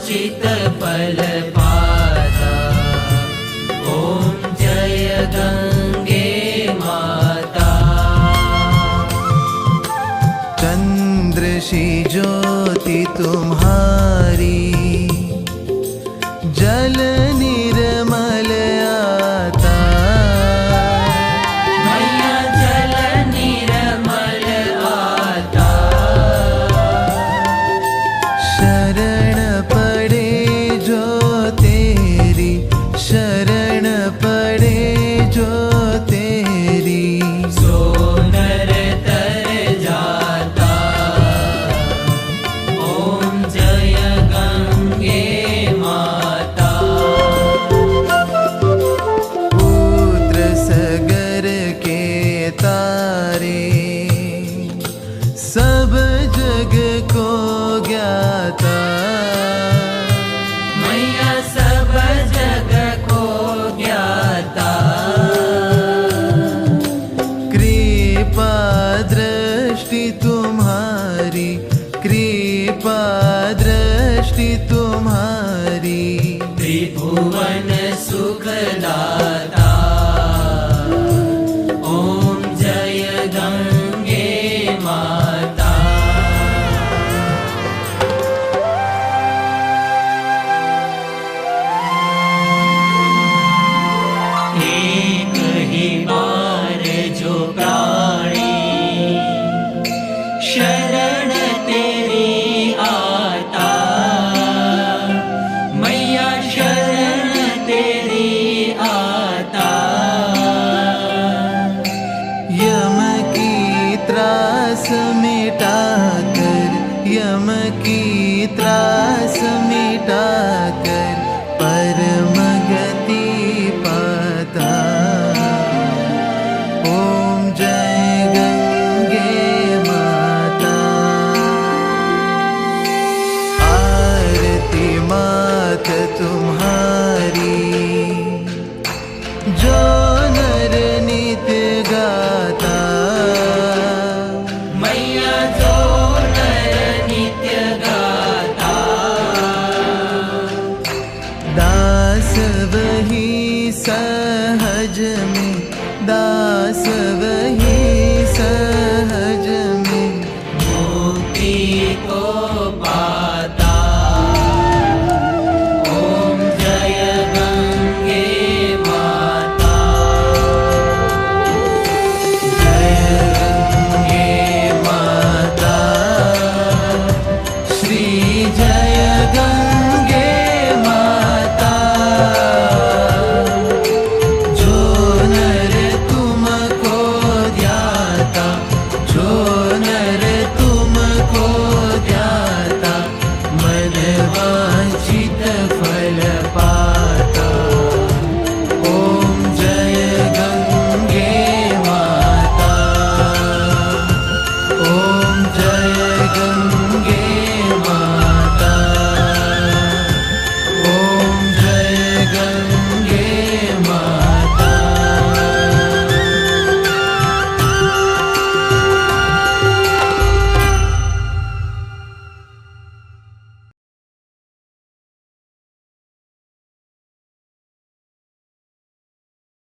चित फल पाता। ओम जय गंगे माता। चंद्र सी ज्योति तुम्हारी, जल निर्मल आता। मैया जल निर्मल आता। शरण पड़े जो तेरी, शरण पड़े जो तेरी, सो नर तर जाता। ओम जय गंगे माता। पुत्र सगर के तारे, सब जग को ज्ञाता। मैया सब जग को ज्ञाता। कृपा दृष्टि तुम्हारी, कृपा दृष्टि तुम्हारी, त्रिभुवन सुखदाता। ओम जय गंगे माता। एक ही बार जो प्राणी शरण तेरी आता। मैया शरण तेरी आता। यम की त्रास मिटा कर, यम की त्रास मिटा कर,